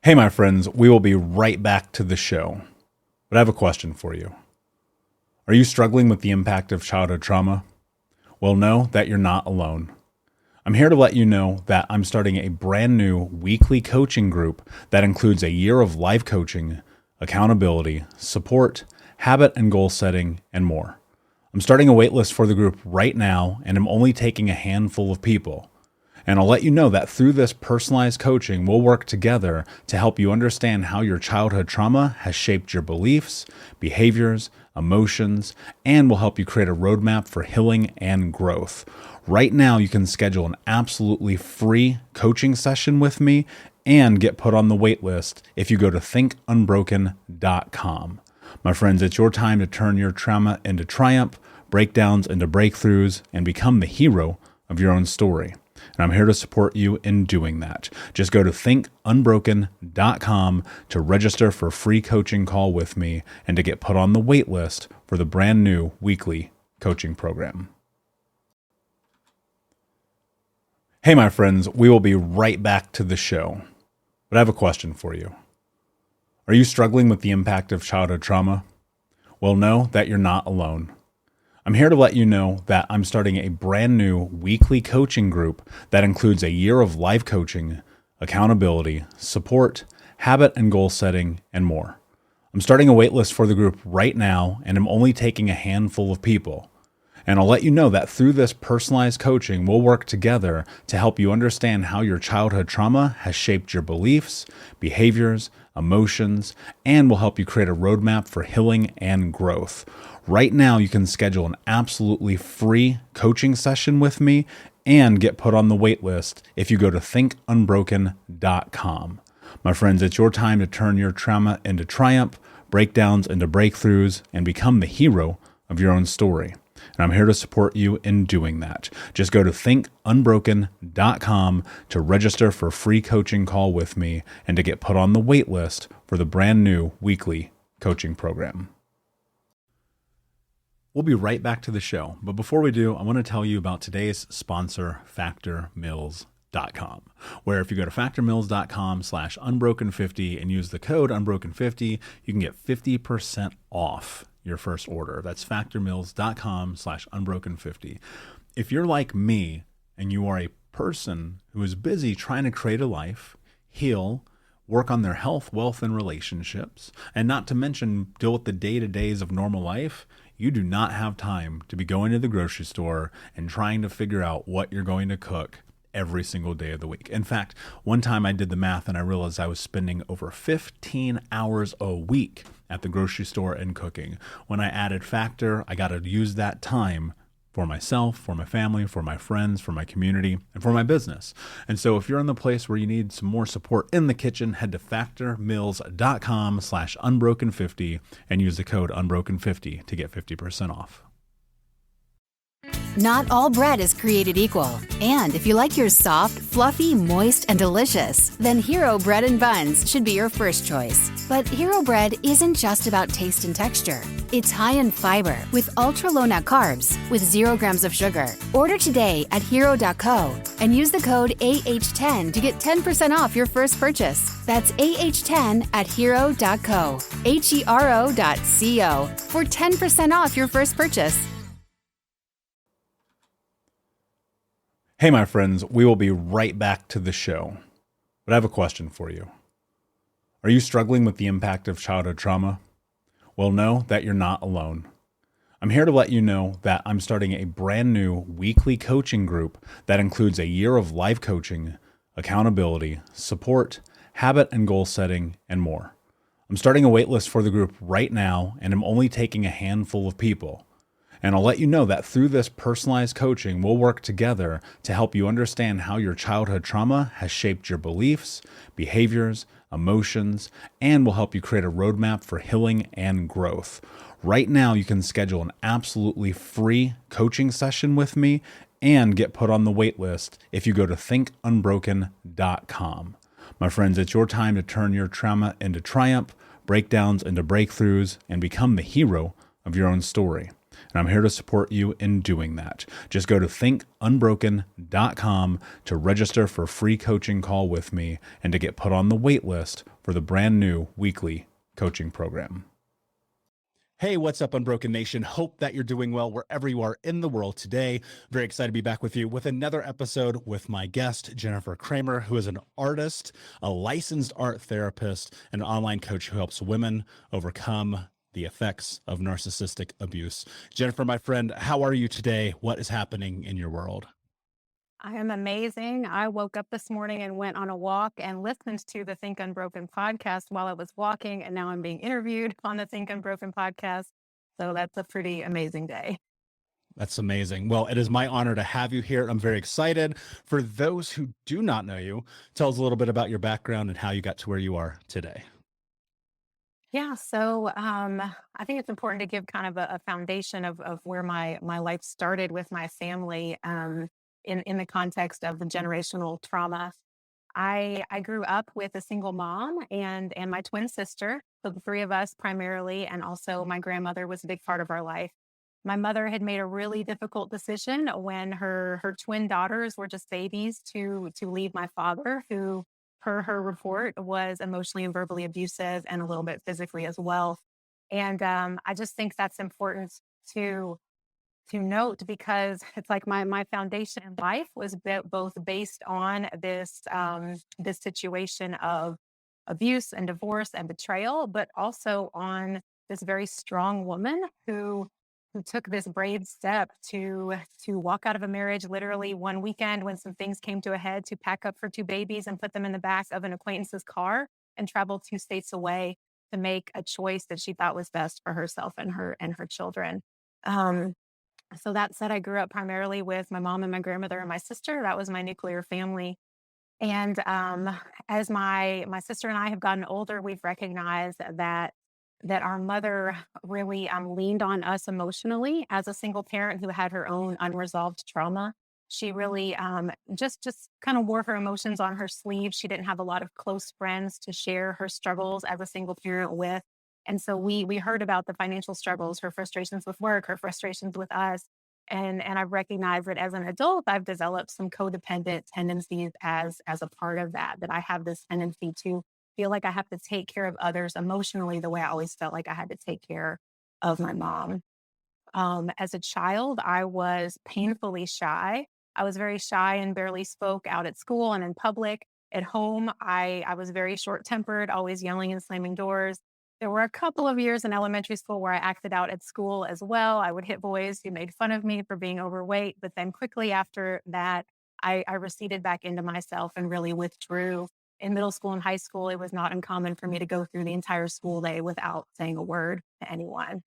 Hey, my friends, we will be right back to the show. But I have a question for you. Are you struggling with the impact of childhood trauma? Well, know that you're not alone. I'm here to let you know that I'm starting a brand new weekly coaching group that includes a year of life coaching, accountability, support, habit and goal setting, and more. I'm starting a waitlist for the group right now, and I'm only taking a handful of people. And I'll let you know that through this personalized coaching, we'll work together to help you understand how your childhood trauma has shaped your beliefs, behaviors, emotions, and will help you create a roadmap for healing and growth. Right now, you can schedule an absolutely free coaching session with me and get put on the wait list if you go to thinkunbroken.com. My friends, it's your time to turn your trauma into triumph, breakdowns into breakthroughs, and become the hero of your own story. And I'm here to support you in doing that. Just go to thinkunbroken.com to register for a free coaching call with me and to get put on the wait list for the brand new weekly coaching program. Hey, my friends, we will be right back to the show. But I have a question for you. Are you struggling with the impact of childhood trauma? Well, know that you're not alone. I'm here to let you know that I'm starting a brand new weekly coaching group that includes a year of life coaching, accountability, support, habit and goal setting, and more. I'm starting a waitlist for the group right now, and I'm only taking a handful of people. And I'll let you know that through this personalized coaching, we'll work together to help you understand how your childhood trauma has shaped your beliefs, behaviors, emotions, and will help you create a roadmap for healing and growth. Right now, you can schedule an absolutely free coaching session with me and get put on the wait list if you go to thinkunbroken.com. My friends, it's your time to turn your trauma into triumph, breakdowns into breakthroughs, and become the hero of your own story. And I'm here to support you in doing that. Just go to thinkunbroken.com to register for a free coaching call with me and to get put on the wait list for the brand new weekly coaching program. We'll be right back to the show. But before we do, I want to tell you about today's sponsor, factormeals.com, where if you go to factormeals.com/unbroken50 and use the code unbroken50, you can get 50% off your first order. That's factormeals.com/unbroken50. If you're like me and you are a person who is busy trying to create a life, heal, work on their health, wealth, and relationships, and not to mention deal with the day-to-days of normal life, you do not have time to be going to the grocery store and trying to figure out what you're going to cook every single day of the week. In fact, one time I did the math and I realized I was spending over 15 hours a week at the grocery store and cooking. When I added Factor, I got to use that time for myself, for my family, for my friends, for my community, and for my business. And so if you're in the place where you need some more support in the kitchen, head to factormeals.com/unbroken50 and use the code unbroken50 to get 50% off. Not all bread is created equal. And if you like yours soft, fluffy, moist, and delicious, then Hero Bread and Buns should be your first choice. But Hero Bread isn't just about taste and texture. It's high in fiber with ultra-low net carbs with 0 grams of sugar. Order today at hero.co and use the code AH10 to get 10% off your first purchase. That's AH10 at hero.co, HERO.co for 10% off your first purchase. Hey, my friends, we will be right back to the show. But I have a question for you. Are you struggling with the impact of childhood trauma? Well, know that you're not alone. I'm here to let you know that I'm starting a brand new weekly coaching group that includes a year of life coaching, accountability, support, habit and goal setting, and more. I'm starting a waitlist for the group right now, and I'm only taking a handful of people. And I'll let you know that through this personalized coaching, we'll work together to help you understand how your childhood trauma has shaped your beliefs, behaviors, emotions, and will help you create a roadmap for healing and growth. Right now, you can schedule an absolutely free coaching session with me and get put on the wait list if you go to thinkunbroken.com. My friends, it's your time to turn your trauma into triumph, breakdowns into breakthroughs, and become the hero of your own story. and I'm here to support you in doing that. Just go to thinkunbroken.com to register for a free coaching call with me and to get put on the wait list for the brand new weekly coaching program. Hey, what's up, Unbroken Nation? Hope that you're doing well wherever you are in the world today. Very excited to be back with you with another episode with my guest, Jennifer Kramer, who is an artist, a licensed art therapist, and an online coach who helps women overcome the effects of narcissistic abuse. Jennifer, my friend, how are you today? What is happening in your world? I am amazing. I woke up this morning and went on a walk and listened to the Think Unbroken podcast while I was walking, and now I'm being interviewed on the Think Unbroken podcast. So that's a pretty amazing day. That's amazing. Well, it is my honor to have you here. I'm very excited. For those who do not know you, tell us a little bit about your background and how you got to where you are today. Yeah, so I think it's important to give kind of a foundation of where my life started with my family in the context of the generational trauma. I grew up with a single mom and my twin sister, so the three of us primarily, and also my grandmother was a big part of our life. My mother had made a really difficult decision when her twin daughters were just babies to leave my father, who, per her report, was emotionally and verbally abusive and a little bit physically as well. And I just think that's important to to note because it's like my foundation in life was both based on this situation of abuse and divorce and betrayal, but also on this very strong woman who took this brave step to walk out of a marriage literally one weekend when some things came to a head, to pack up for two babies and put them in the back of an acquaintance's car and travel 2 states away to make a choice that she thought was best for herself and her children. Um, so that said, I grew up primarily with my mom and my grandmother and my sister. That was my nuclear family. And as my sister and I have gotten older, we've recognized that our mother really leaned on us emotionally as a single parent who had her own unresolved trauma. She really just kind of wore her emotions on her sleeve. She didn't have a lot of close friends to share her struggles as a single parent with. And so we heard about the financial struggles, her frustrations with work, her frustrations with us. And I've recognized that as an adult, I've developed some codependent tendencies as a part of that I have this tendency to feel like I have to take care of others emotionally the way I always felt like I had to take care of my mom. As a child, I was painfully shy. I was very shy and barely spoke out at school and in public. At home, I was very short tempered, always yelling and slamming doors. There were a couple of years in elementary school where I acted out at school as well. I would hit boys who made fun of me for being overweight. But then quickly after that, I receded back into myself and really withdrew. In middle school and high school, it was not uncommon for me to go through the entire school day without saying a word to anyone.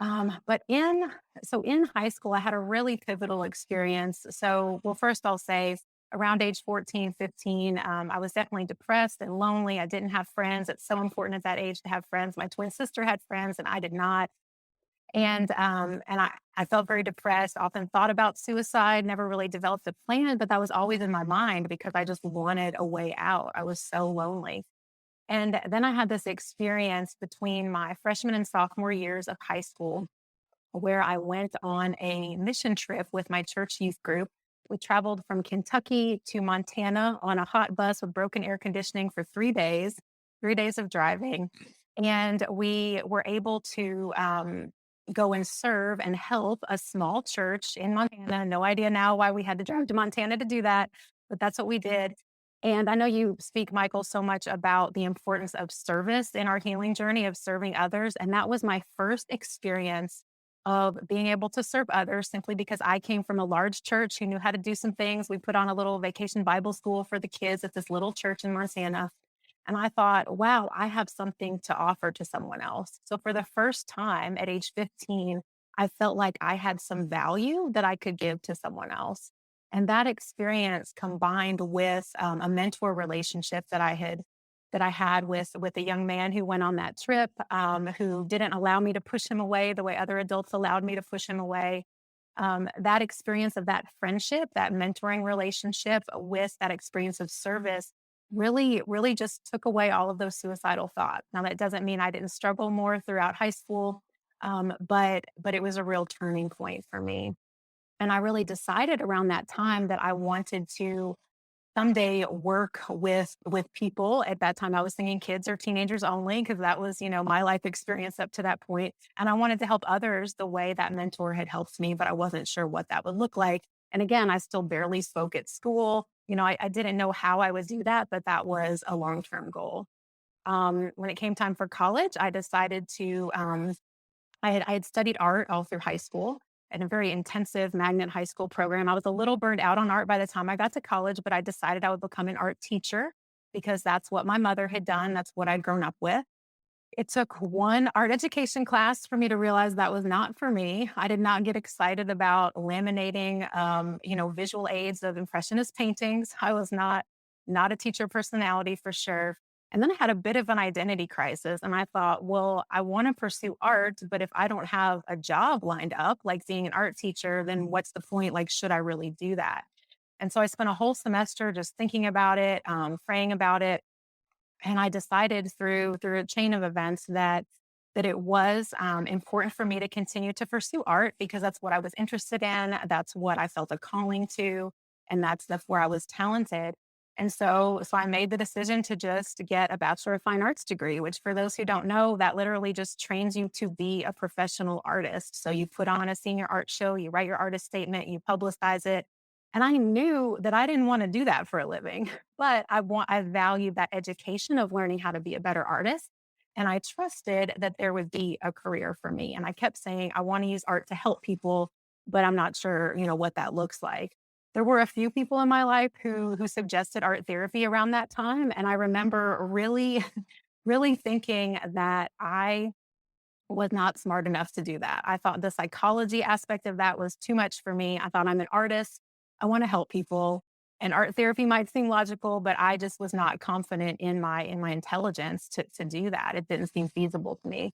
But in high school, I had a really pivotal experience. So, well, first I'll say around age 14, 15, I was definitely depressed and lonely. I didn't have friends. It's so important at that age to have friends. My twin sister had friends and I did not. And I felt very depressed, often thought about suicide, never really developed a plan, but that was always in my mind because I just wanted a way out. I was so lonely. And then I had this experience between my freshman and sophomore years of high school where I went on a mission trip with my church youth group. We traveled from Kentucky to Montana on a hot bus with broken air conditioning for 3 days, 3 days of driving. And we were able to go and serve and help a small church in Montana. No idea now why we had to drive to Montana to do that, but that's what we did. And I know you speak, Michael, so much about the importance of service in our healing journey of serving others. And that was my first experience of being able to serve others simply because I came from a large church who knew how to do some things. We put on a little vacation Bible school for the kids at this little church in Montana. And I thought, wow, I have something to offer to someone else. So for the first time at age 15, I felt like I had some value that I could give to someone else. And that experience combined with a mentor relationship that I had with a young man who went on that trip, who didn't allow me to push him away the way other adults allowed me to push him away. That experience of that friendship, that mentoring relationship with that experience of service really just took away all of those suicidal thoughts. Now, that doesn't mean I didn't struggle more throughout high school. But it was a real turning point for me. And I really decided around that time that I wanted to someday work with people. At that time I was thinking kids or teenagers only, because that was, my life experience up to that point. And I wanted to help others the way that mentor had helped me, but I wasn't sure what that would look like. And again, I still barely spoke at school. I didn't know how I would do that, but that was a long-term goal. When it came time for college, I decided to I had studied art all through high school in a very intensive magnet high school program. I was a little burned out on art by the time I got to college, but I decided I would become an art teacher because that's what my mother had done. That's what I'd grown up with. It took one art education class for me to realize that was not for me. I did not get excited about laminating, visual aids of impressionist paintings. I was not a teacher personality for sure. And then I had a bit of an identity crisis, and I thought, well, I want to pursue art, but if I don't have a job lined up, like being an art teacher, then what's the point? Like, should I really do that? And so I spent a whole semester just thinking about it, praying about it, and I decided through a chain of events that it was important for me to continue to pursue art because that's what I was interested in. That's what I felt a calling to, and that's where I was talented. And so I made the decision to just get a Bachelor of Fine Arts degree, which for those who don't know, that literally just trains you to be a professional artist. So you put on a senior art show, you write your artist statement, you publicize it. And I knew that I didn't want to do that for a living, but I valued that education of learning how to be a better artist. And I trusted that there would be a career for me. And I kept saying, I want to use art to help people, but I'm not sure, what that looks like. There were a few people in my life who suggested art therapy around that time. And I remember really, really thinking that I was not smart enough to do that. I thought the psychology aspect of that was too much for me. I thought I'm an artist. I want to help people. And art therapy might seem logical, but I just was not confident in my intelligence to do that. It didn't seem feasible to me.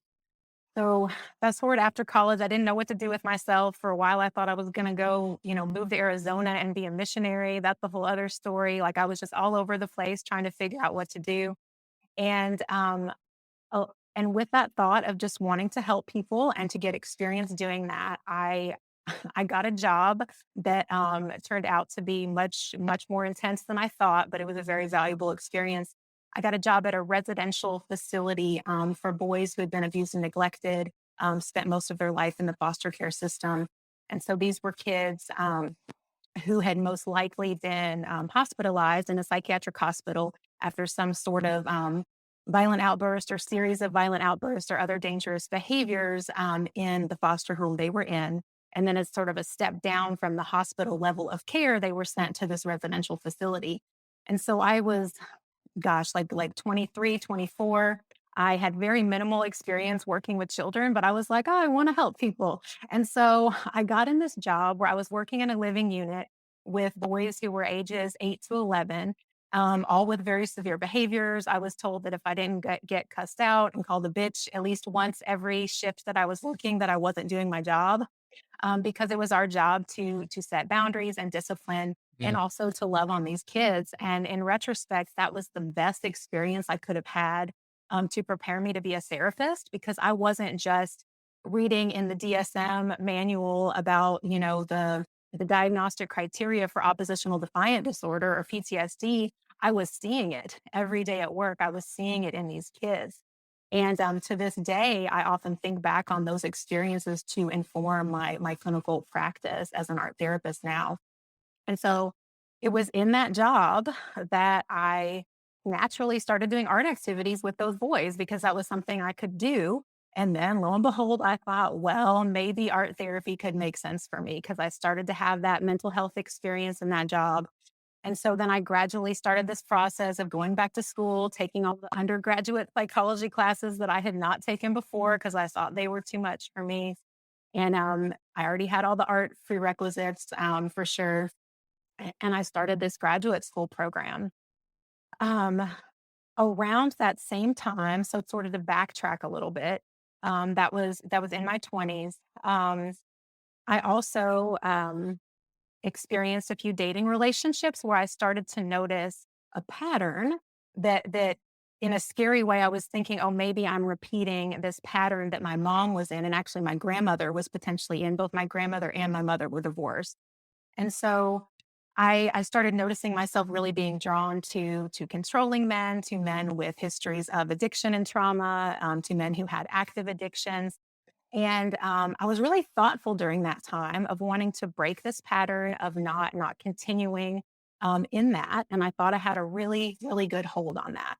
So fast forward after college, I didn't know what to do with myself. For a while, I thought I was going to go, move to Arizona and be a missionary. That's a whole other story. Like I was just all over the place trying to figure out what to do. And and with that thought of just wanting to help people and to get experience doing that, I got a job that turned out to be much, much more intense than I thought, but it was a very valuable experience. I got a job at a residential facility for boys who had been abused and neglected, spent most of their life in the foster care system. And so these were kids who had most likely been hospitalized in a psychiatric hospital after some sort of violent outburst or series of violent outbursts or other dangerous behaviors in the foster home they were in. And then, as sort of a step down from the hospital level of care, they were sent to this residential facility. And so I was, gosh, like 23, 24. I had very minimal experience working with children, but I was like, oh, I want to help people. And so I got in this job where I was working in a living unit with boys who were ages 8 to 11, all with very severe behaviors. I was told that if I didn't get cussed out and called a bitch at least once every shift that I was working, that I wasn't doing my job, because it was our job to set boundaries and discipline Yeah. and also to love on these kids. And in retrospect, that was the best experience I could have had to prepare me to be a therapist because I wasn't just reading in the DSM manual about, the diagnostic criteria for oppositional defiant disorder or PTSD. I was seeing it every day at work. I was seeing it in these kids. And to this day, I often think back on those experiences to inform my clinical practice as an art therapist now. And so it was in that job that I naturally started doing art activities with those boys because that was something I could do. And then lo and behold, I thought, well, maybe art therapy could make sense for me because I started to have that mental health experience in that job. And so then I gradually started this process of going back to school, taking all the undergraduate psychology classes that I had not taken before because I thought they were too much for me. And I already had all the art prerequisites for sure. And I started this graduate school program. Um, Around that same time, so sort of to backtrack a little bit, that was in my 20s. I also experienced a few dating relationships where I started to notice a pattern that in a scary way, I was thinking, oh, maybe I'm repeating this pattern that my mom was in. And actually, my grandmother was potentially in. Both my grandmother and my mother were divorced. And so I started noticing myself really being drawn to controlling men, to men with histories of addiction and trauma, to men who had active addictions. And I was really thoughtful during that time of wanting to break this pattern of not continuing in that. And I thought I had a really, really good hold on that.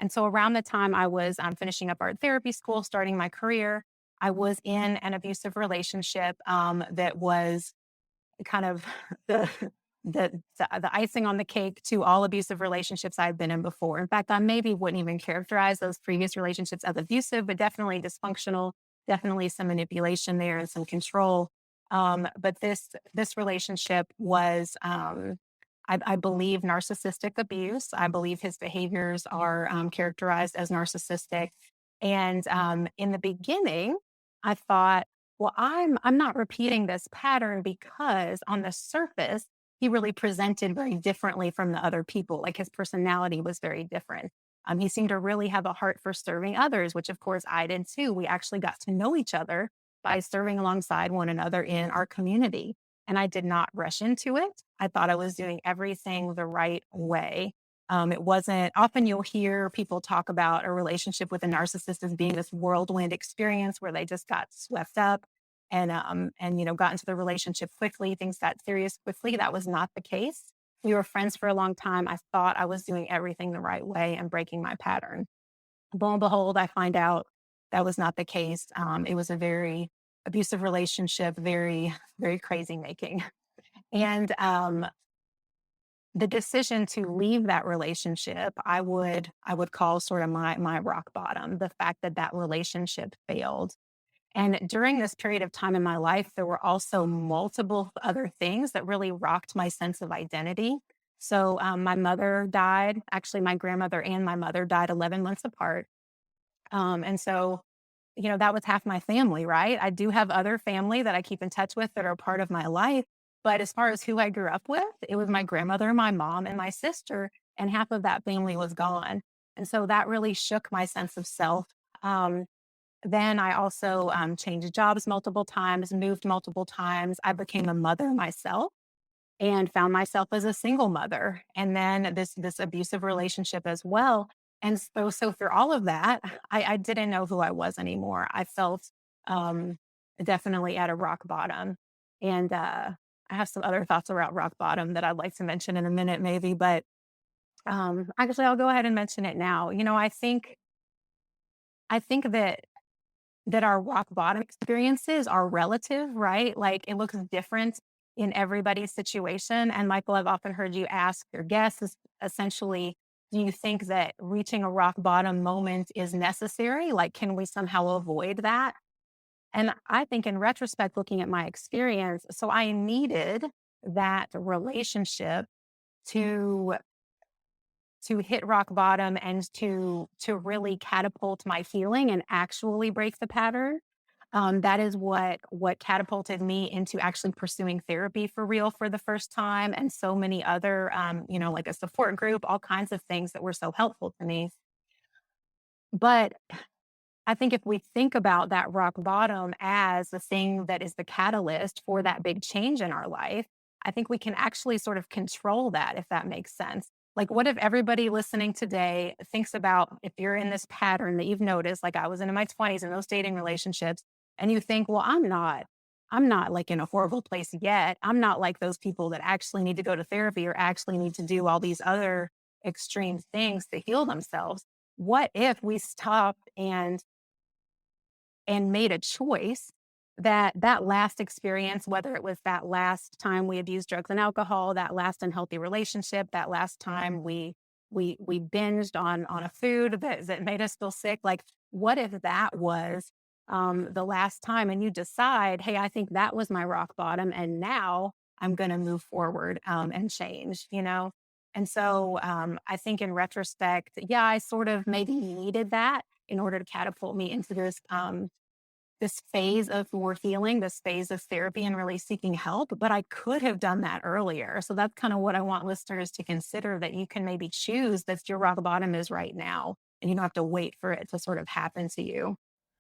And so around the time I was finishing up art therapy school, starting my career, I was in an abusive relationship that was kind of the the icing on the cake to all abusive relationships I've been in before. In fact, I maybe wouldn't even characterize those previous relationships as abusive, but definitely dysfunctional, definitely some manipulation there and some control. But this relationship was, I believe, narcissistic abuse. I believe his behaviors are characterized as narcissistic. And in the beginning, I thought, well, I'm not repeating this pattern because on the surface, he really presented very differently from the other people. Like his personality was very different. He seemed to really have a heart for serving others, which of course I did too. We actually got to know each other by serving alongside one another in our community. And I did not rush into it. I thought I was doing everything the right way. It wasn't often you'll hear people talk about a relationship with a narcissist as being this whirlwind experience where they just got swept up and got into the relationship quickly. Things got serious quickly. That was not the case. We were friends for a long time. I thought I was doing everything the right way and breaking my pattern. Lo and behold, I find out that was not the case. It was a very abusive relationship, very, very crazy making. And the decision to leave that relationship, I would call sort of my rock bottom. The fact that that relationship failed. And during this period of time in my life, there were also multiple other things that really rocked my sense of identity. So my mother died. Actually, my grandmother and my mother died 11 months apart. And so that was half my family, right? I do have other family that I keep in touch with that are part of my life. But as far as who I grew up with, it was my grandmother, my mom, and my sister, and half of that family was gone. And so that really shook my sense of self. Um, then I also changed jobs multiple times, moved multiple times. I became a mother myself and found myself as a single mother, and then this abusive relationship as well. And so through all of that, I didn't know who I was anymore. I felt um, definitely at a rock bottom, and I have some other thoughts about rock bottom that I'd like to mention in a minute, maybe. But actually, I'll go ahead and mention it now. I think that our rock bottom experiences are relative, right? Like it looks different in everybody's situation. And Michael, I've often heard you ask your guests essentially, do you think that reaching a rock bottom moment is necessary? Like, can we somehow avoid that? And I think in retrospect, looking at my experience, so I needed that relationship to hit rock bottom and to really catapult my healing and actually break the pattern. That is what catapulted me into actually pursuing therapy for real for the first time, and so many other, like a support group, all kinds of things that were so helpful to me. But I think if we think about that rock bottom as the thing that is the catalyst for that big change in our life, I think we can actually sort of control that, if that makes sense. Like, what if everybody listening today thinks about if you're in this pattern that you've noticed, like I was in my 20s in those dating relationships, and you think, well, I'm not like in a horrible place yet. I'm not like those people that actually need to go to therapy or actually need to do all these other extreme things to heal themselves. What if we stopped and made a choice that that last experience, whether it was that last time we abused drugs and alcohol, that last unhealthy relationship, that last time we binged on a food that made us feel sick, like what if that was the last time, and you decide, hey, I think that was my rock bottom, and now I'm going to move forward and change. And so I think in retrospect, yeah, I sort of maybe needed that in order to catapult me into this phase of more healing, this phase of therapy and really seeking help. But I could have done that earlier. So that's kind of what I want listeners to consider, that you can maybe choose that your rock bottom is right now and you don't have to wait for it to sort of happen to you.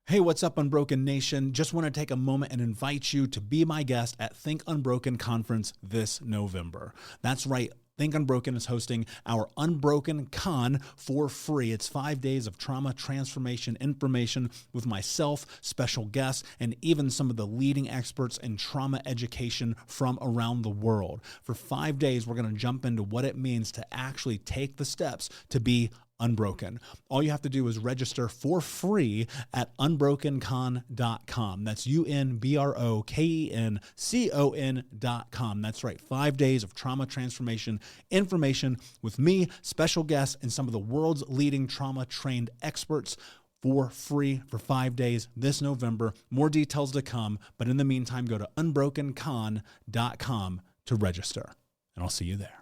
Hey, what's up, Unbroken Nation? Just want to take a moment and invite you to be my guest at Think Unbroken Conference this November. That's right. Think Unbroken is hosting our Unbroken Con for free. It's 5 days of trauma transformation information with myself, special guests, and even some of the leading experts in trauma education from around the world. For 5 days, we're going to jump into what it means to actually take the steps to be unbroken. All you have to do is register for free at unbrokencon.com. That's unbrokencon.com. That's right. 5 days of trauma transformation information with me, special guests, and some of the world's leading trauma trained experts for free for 5 days this November. More details to come, but in the meantime, go to unbrokencon.com to register, and I'll see you there.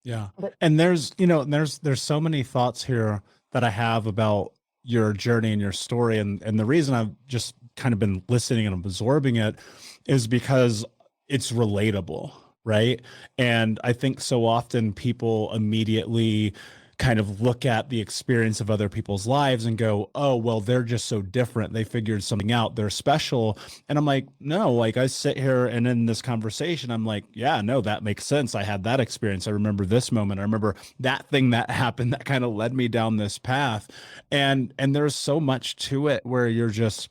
Yeah. And there's so many thoughts here that I have about your journey and your story. And the reason I've just kind of been listening and absorbing it is because it's relatable, right? And I think so often people immediately kind of look at the experience of other people's lives and go, oh, well, they're just so different. They figured something out. They're special. And I'm like, no, like I sit here and in this conversation, I'm like, yeah, no, that makes sense. I had that experience. I remember this moment. I remember that thing that happened that kind of led me down this path. And there's so much to it where you're just,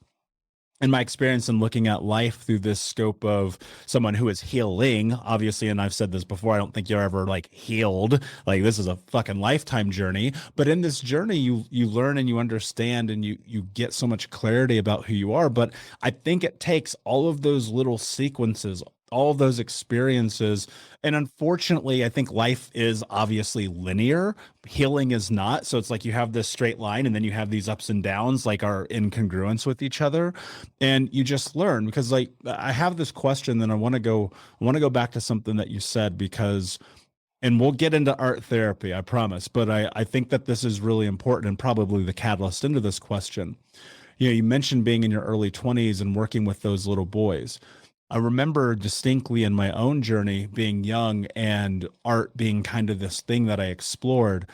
in my experience in looking at life through this scope of someone who is healing, obviously, and I've said this before, I don't think you're ever like healed. Like this is a fucking lifetime journey. But in this journey, you learn and you understand and you get so much clarity about who you are. But I think it takes all of those little sequences, all of those experiences. And unfortunately, I think life is obviously linear. Healing is not. So it's like you have this straight line and then you have these ups and downs, like are in congruence with each other. And you just learn because like I have this question, then I want to go back to something that you said because, and we'll get into art therapy, I promise. But I think that this is really important and probably the catalyst into this question. You know, you mentioned being in your early 20s and working with those little boys. I remember distinctly in my own journey being young and art being kind of this thing that I explored.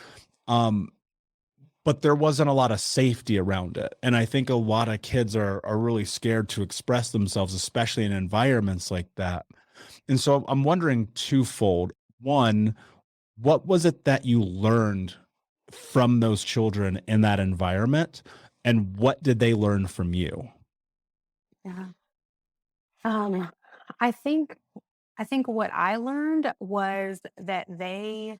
But there wasn't a lot of safety around it. And I think a lot of kids are really scared to express themselves, especially in environments like that. And so I'm wondering twofold. One, what was it that you learned from those children in that environment? And what did they learn from you? Yeah. Um, I think I think what I learned was that they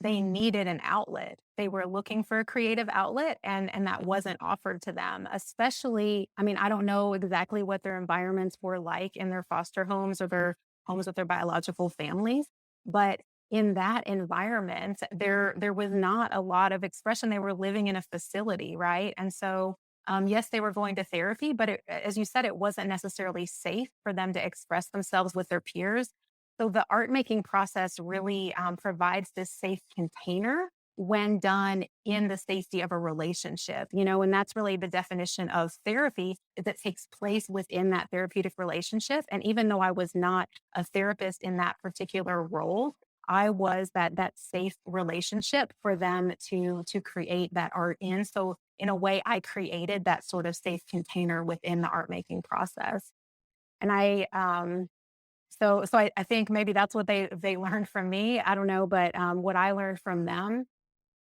needed an outlet. They were looking for a creative outlet and that wasn't offered to them. Especially, I mean, I don't know exactly what their environments were like in their foster homes or their homes with their biological families, but in that environment, there was not a lot of expression. They were living in a facility, right? And so yes, they were going to therapy, but as you said, it wasn't necessarily safe for them to express themselves with their peers. So the art making process really provides this safe container when done in the safety of a relationship, you know, and that's really the definition of therapy that takes place within that therapeutic relationship. And even though I was not a therapist in that particular role, I was that safe relationship for them to create that art in. So in a way, I created that sort of safe container within the art making process. And I think maybe that's what they learned from me. I don't know, but what I learned from them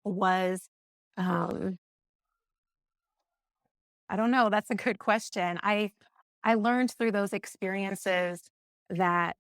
was, um, I don't know. That's a good question. I learned through those experiences that,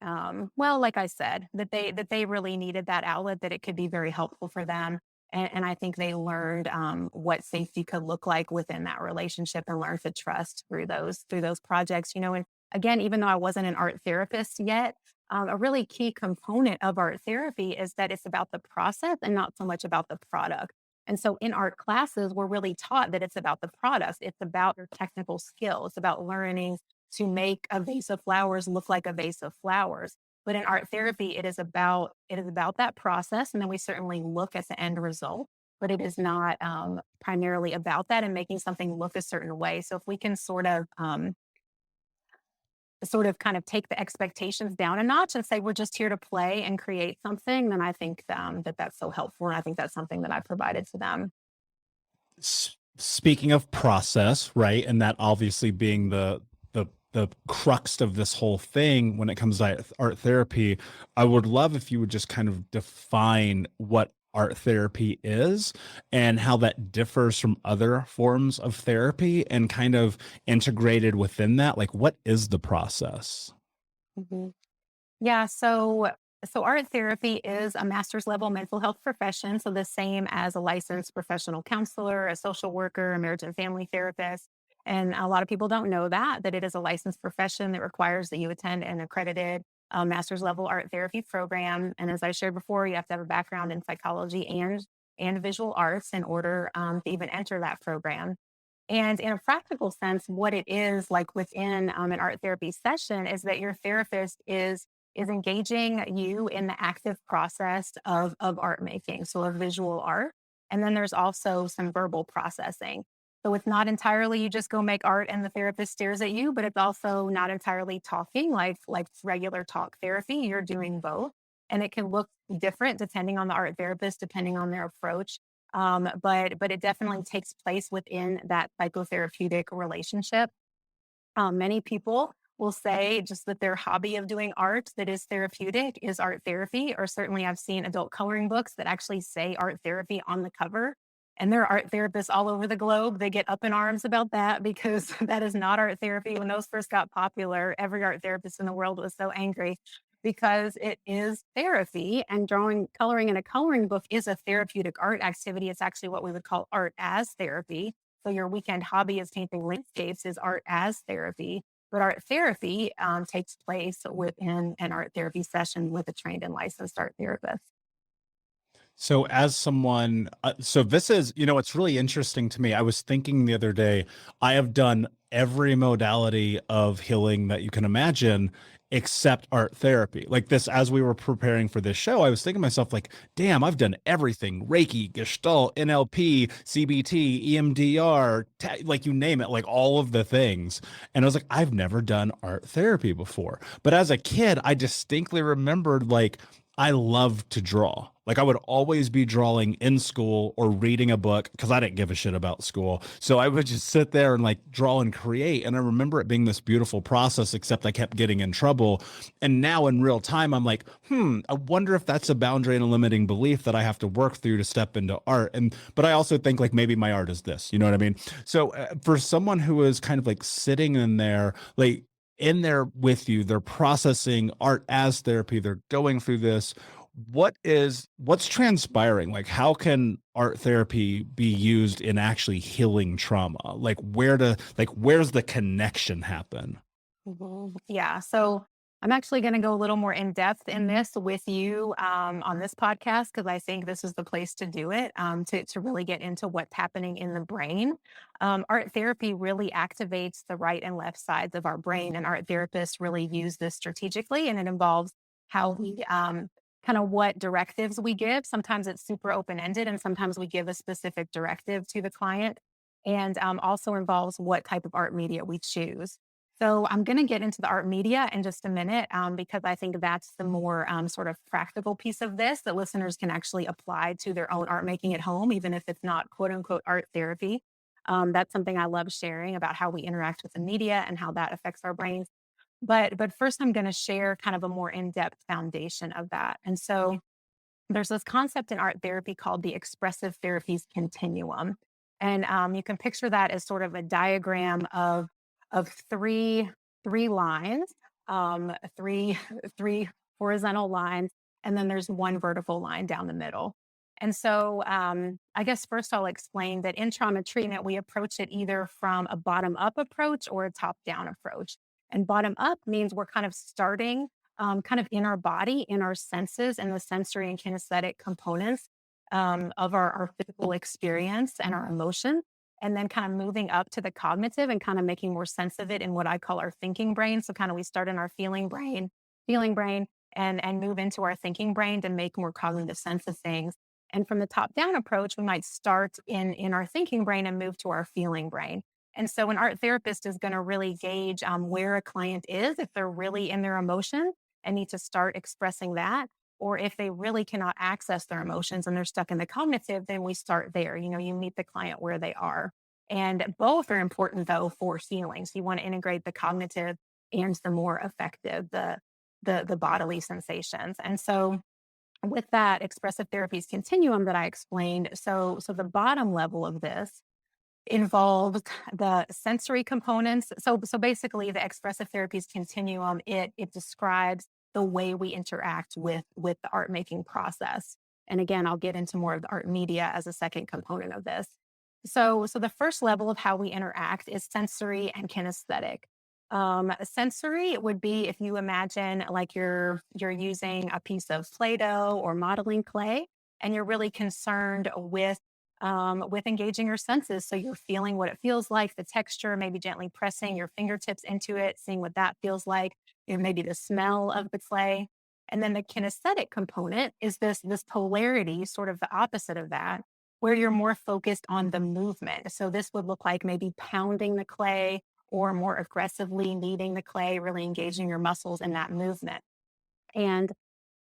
well, like I said, that they really needed that outlet. That it could be very helpful for them. And I think they learned what safety could look like within that relationship, and learned to trust through those projects. You know, and again, even though I wasn't an art therapist yet, a really key component of art therapy is that it's about the process and not so much about the product. And so in art classes, we're really taught that it's about the product. It's about your technical skill. It's about learning to make a vase of flowers look like a vase of flowers. But in art therapy, it is about that process. And then we certainly look at the end result, but it is not primarily about that and making something look a certain way. So if we can sort of kind of take the expectations down a notch and say we're just here to play and create something, then I think that that's so helpful. And I think that's something that I provided to them. Speaking of process, right, and that obviously being the crux of this whole thing when it comes to art therapy, I would love if you would just kind of define what art therapy is and how that differs from other forms of therapy and kind of integrated within that. Like, what is the process? Mhm. Yeah, so art therapy is a master's level mental health profession, so the same as a licensed professional counselor, a social worker, a marriage and family therapist. And a lot of people don't know that it is a licensed profession that requires that you attend an accredited master's level art therapy program. And as I shared before, you have to have a background in psychology and visual arts in order to even enter that program. And in a practical sense, what it is like within an art therapy session is that your therapist is engaging you in the active process of art making, so of visual art. And then there's also some verbal processing. So it's not entirely you just go make art and the therapist stares at you, but it's also not entirely talking like regular talk therapy. You're doing both, and it can look different depending on the art therapist, depending on their approach. But it definitely takes place within that psychotherapeutic relationship. Many people will say just that their hobby of doing art that is therapeutic is art therapy, or certainly I've seen adult coloring books that actually say art therapy on the cover. And there are art therapists all over the globe. They get up in arms about that because that is not art therapy. When those first got popular, every art therapist in the world was so angry because it is therapy, and coloring in a coloring book is a therapeutic art activity. It's actually what we would call art as therapy. So your weekend hobby is painting landscapes is art as therapy, but art therapy takes place within an art therapy session with a trained and licensed art therapist. So, as someone, so this is, it's really interesting to me. I was thinking the other day, I have done every modality of healing that you can imagine except art therapy. Like this, as we were preparing for this show, I was thinking to myself, like, damn, I've done everything: Reiki, Gestalt, NLP, CBT, EMDR, like you name it, like all of the things. And I was like, I've never done art therapy before. But as a kid, I distinctly remembered, like, I love to draw. Like I would always be drawing in school or reading a book because I didn't give a shit about school. So I would just sit there and like draw and create. And I remember it being this beautiful process, except I kept getting in trouble. And now in real time, I'm like, I wonder if that's a boundary and a limiting belief that I have to work through to step into art. But I also think like maybe my art is this, you know what I mean? So for someone who is kind of like sitting in there, like in there with you, they're processing art as therapy, they're going through this. What's transpiring? Like, how can art therapy be used in actually healing trauma? Where's the connection happen? Mhm. Yeah. So I'm actually going to go a little more in depth in this with you on this podcast because I think this is the place to do it to really get into what's happening in the brain. Art therapy really activates the right and left sides of our brain, and art therapists really use this strategically, and it involves how we kind of what directives we give. Sometimes it's super open ended, and sometimes we give a specific directive to the client, and also involves what type of art media we choose. So I'm going to get into the art media in just a minute because I think that's the more sort of practical piece of this that listeners can actually apply to their own art making at home, even if it's not quote unquote art therapy. That's something I love sharing about how we interact with the media and how that affects our brains. But first, I'm going to share kind of a more in depth foundation of that. And so there's this concept in art therapy called the expressive therapies continuum. And you can picture that as sort of a diagram of three lines, three three horizontal lines, and then there's one vertical line down the middle. And so I guess first I'll explain that in trauma treatment, we approach it either from a bottom up approach or a top down approach. And bottom up means we're kind of starting kind of in our body, in our senses, and the sensory and kinesthetic components of our physical experience and our emotions. And then kind of moving up to the cognitive and kind of making more sense of it in what I call our thinking brain. So kind of we start in our feeling brain, and move into our thinking brain to make more cognitive sense of things. And from the top down approach, we might start in our thinking brain and move to our feeling brain. And so an art therapist is going to really gauge where a client is, if they're really in their emotion and need to start expressing that, or if they really cannot access their emotions and they're stuck in the cognitive, then we start there. You meet the client where they are. And both are important though for healing. So you want to integrate the cognitive and the more effective, the bodily sensations. And so with that expressive therapies continuum that I explained, so the bottom level of this involves the sensory components. So basically the expressive therapies continuum, it describes the way we interact with the art making process. And again, I'll get into more of the art media as a second component of this. So the first level of how we interact is sensory and kinesthetic. Sensory would be if you imagine like you're using a piece of Play-Doh or modeling clay, and you're really concerned with engaging your senses. So you're feeling what it feels like, the texture, maybe gently pressing your fingertips into it, seeing what that feels like, maybe the smell of the clay. And then the kinesthetic component is this polarity, sort of the opposite of that, where you're more focused on the movement. So this would look like maybe pounding the clay or more aggressively kneading the clay, really engaging your muscles in that movement. And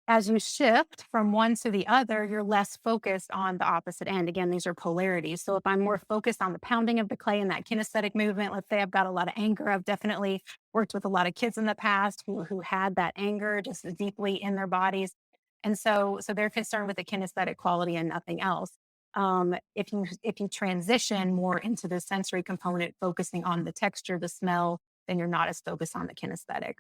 as you shift from one to the other, you're less focused on the opposite end. Again, these are polarities. So if I'm more focused on the pounding of the clay and that kinesthetic movement, let's say I've got a lot of anger. I've definitely worked with a lot of kids in the past who had that anger just deeply in their bodies. And so they're concerned with the kinesthetic quality and nothing else. If you transition more into the sensory component, focusing on the texture, the smell, then you're not as focused on the kinesthetic.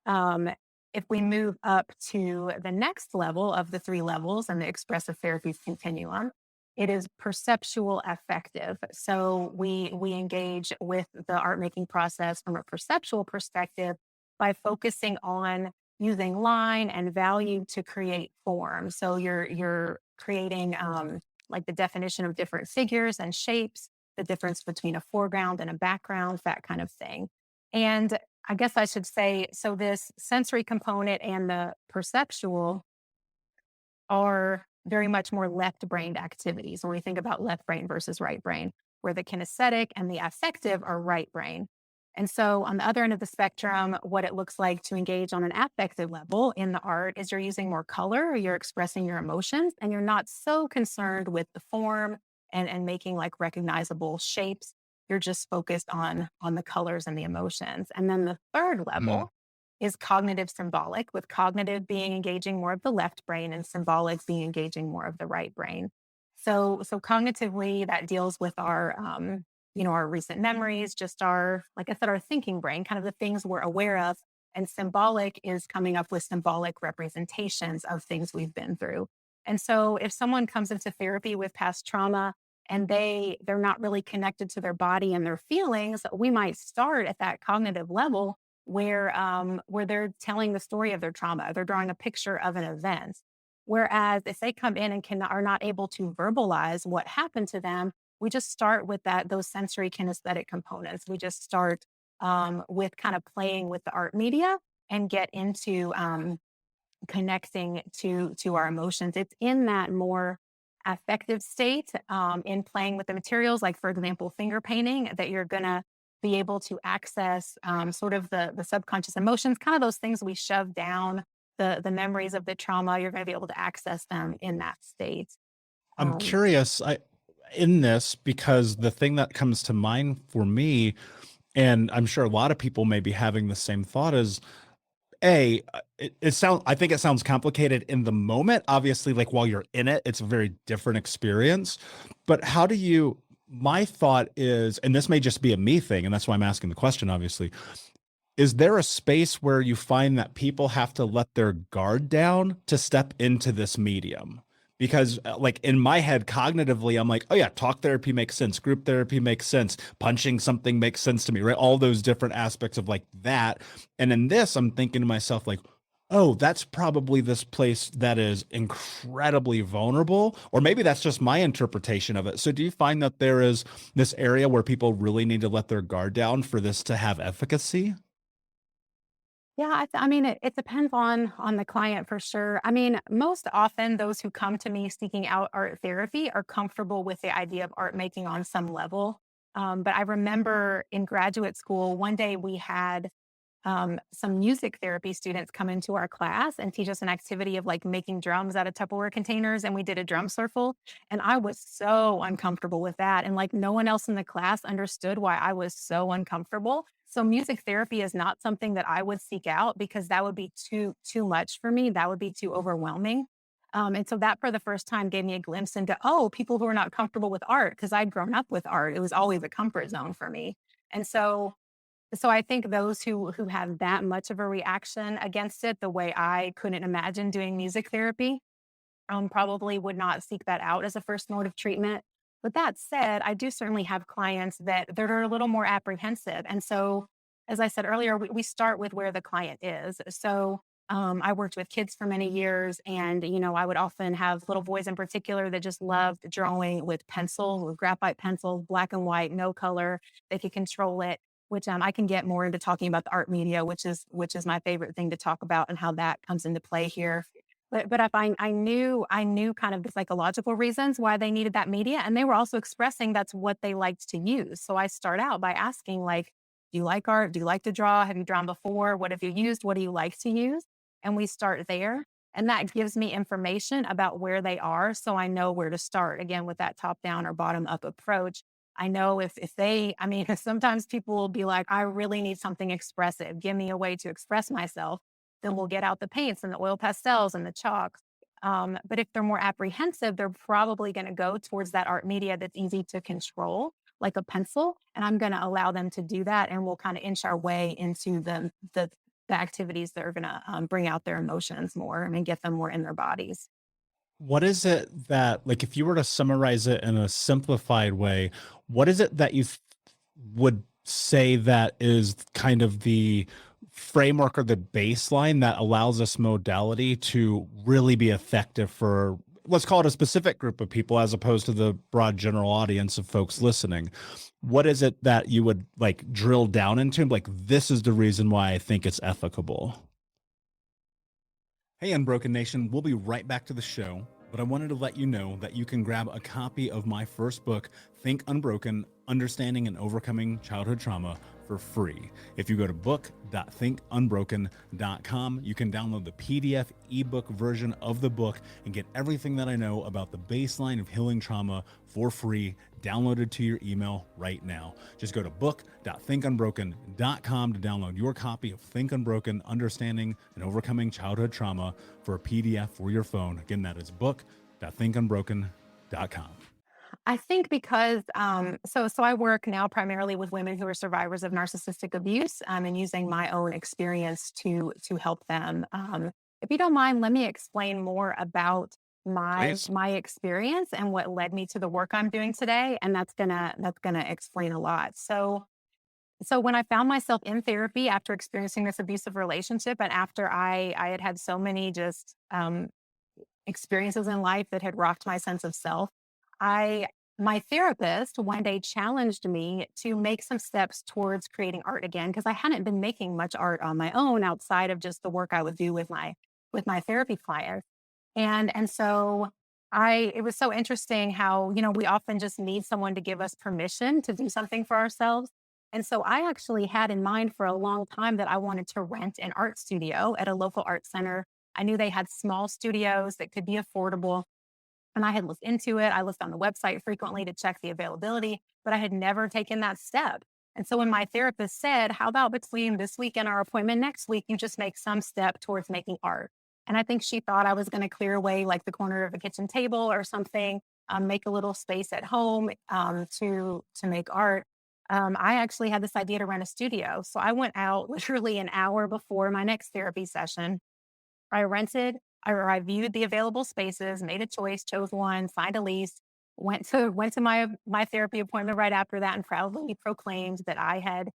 Um, if we move up to the next level of the three levels in the expressive therapies continuum, it is perceptual affective. So we engage with the art making process from a perceptual perspective by focusing on using line and value to create form. So you're creating like the definition of different figures and shapes, the difference between a foreground and a background, that kind of thing. And I guess I should say, so this sensory component and the perceptual are very much more left brained activities when we think about left brain versus right brain, where the kinesthetic and the affective are right brain. And so on the other end of the spectrum, what it looks like to engage on an affective level in the art is you're using more color, or you're expressing your emotions, and you're not so concerned with the form and making like recognizable shapes. You're just focused on the colors and the emotions. And then the third Mm. level is cognitive symbolic, with cognitive being engaging more of the left brain and symbolic being engaging more of the right brain. So cognitively, that deals with our recent memories, just our, like I said, our thinking brain, kind of the things we're aware of. And symbolic is coming up with symbolic representations of things we've been through. And so if someone comes into therapy with past trauma and they're not really connected to their body and their feelings, we might start at that cognitive level where they're telling the story of their trauma. They're drawing a picture of an event. Whereas if they come in and are not able to verbalize what happened to them, we just start with those sensory kinesthetic components. We just start with kind of playing with the art media and get into connecting to our emotions. It's in that more affective state, in playing with the materials, like for example, finger painting, that you're gonna be able to access sort of the subconscious emotions, kind of those things we shove down, the memories of the trauma. You're going to be able to access them in that state. I'm Um, curious in this because the thing that comes to mind for me, and I'm sure a lot of people may be having the same thought, is I think it sounds complicated in the moment. Obviously, like while you're in it, it's a very different experience. But my thought is, and this may just be a me thing, and that's why I'm asking the question, obviously, is there a space where you find that people have to let their guard down to step into this medium? Because, like in my head, cognitively, I'm like, oh yeah, talk therapy makes sense, group therapy makes sense, punching something makes sense to me, right? All those different aspects of like that. And in this, I'm thinking to myself, like, oh, that's probably this place that is incredibly vulnerable, or maybe that's just my interpretation of it. So, do you find that there is this area where people really need to let their guard down for this to have efficacy? Yeah, I mean, it depends on the client for sure. I mean, most often those who come to me seeking out art therapy are comfortable with the idea of art making on some level. But I remember in graduate school, one day we had some music therapy students come into our class and teach us an activity of like making drums out of Tupperware containers. And we did a drum circle. And I was so uncomfortable with that. And like no one else in the class understood why I was so uncomfortable. So music therapy is not something that I would seek out because that would be too much for me. That would be too overwhelming. And so that for the first time gave me a glimpse into, oh, people who are not comfortable with art, because I'd grown up with art. It was always a comfort zone for me. And so I think those who have that much of a reaction against it, the way I couldn't imagine doing music therapy, probably would not seek that out as a first mode of treatment. But that said, I do certainly have clients that are a little more apprehensive. And so, as I said earlier, we start with where the client is. So I worked with kids for many years, and I would often have little boys in particular that just loved drawing with pencil, with graphite pencils, black and white, no color. They could control it. Which I can get more into talking about the art media, which is my favorite thing to talk about and how that comes into play here. But I knew kind of the psychological reasons why they needed that media, and they were also expressing that's what they liked to use. So I start out by asking like, "Do you like art? Do you like to draw? Have you drawn before? What have you used? What do you like to use?" And we start there, and that gives me information about where they are, so I know where to start. Again, with that top down or bottom up approach. I know if they, I mean, sometimes people will be like, I really need something expressive. Give me a way to express myself. Then we'll get out the paints and the oil pastels and the chalks. But if they're more apprehensive, they're probably going to go towards that art media that's easy to control, like a pencil. And I'm going to allow them to do that. And we'll kind of inch our way into the activities that are going to bring out their emotions more and get them more in their bodies. What is it that, like, if you were to summarize it in a simplified way, what is it that would say that is kind of the framework or the baseline that allows this modality to really be effective for, let's call it a specific group of people as opposed to the broad general audience of folks listening? What is it that you would like drill down into? Like, this is the reason why I think it's ethical. Hey, Unbroken Nation, we'll be right back to the show, but I wanted to let you know that you can grab a copy of my first book, Think Unbroken, Understanding and Overcoming Childhood Trauma, for free. If you go to book.thinkunbroken.com, you can download the PDF ebook version of the book and get everything that I know about the baseline of healing trauma for free, downloaded to your email right now. Just go to book.thinkunbroken.com to download your copy of Think Unbroken, Understanding and Overcoming Childhood Trauma for a PDF for your phone. Again, that is book.thinkunbroken.com. I think because so I work now primarily with women who are survivors of narcissistic abuse, and using my own experience to help them. If you don't mind, let me explain more about my Please. my experience and what led me to the work I'm doing today, and that's gonna explain a lot. So when I found myself in therapy after experiencing this abusive relationship, and after I had had so many just experiences in life that had rocked my sense of self. I My therapist one day challenged me to make some steps towards creating art again because I hadn't been making much art on my own outside of just the work I would do with my therapy clients. And so I it was so interesting how, we often just need someone to give us permission to do something for ourselves. And so I actually had in mind for a long time that I wanted to rent an art studio at a local art center. I knew they had small studios that could be affordable. And I had looked into it. I looked on the website frequently to check the availability, but I had never taken that step. And so when my therapist said, how about between this week and our appointment next week, you just make some step towards making art? And I think she thought I was going to clear away like the corner of a kitchen table or something, make a little space at home to make art. I actually had this idea to rent a studio. So I went out literally an hour before my next therapy session. I viewed the available spaces, made a choice, chose one, signed a lease, went to my therapy appointment right after that, and proudly proclaimed that I had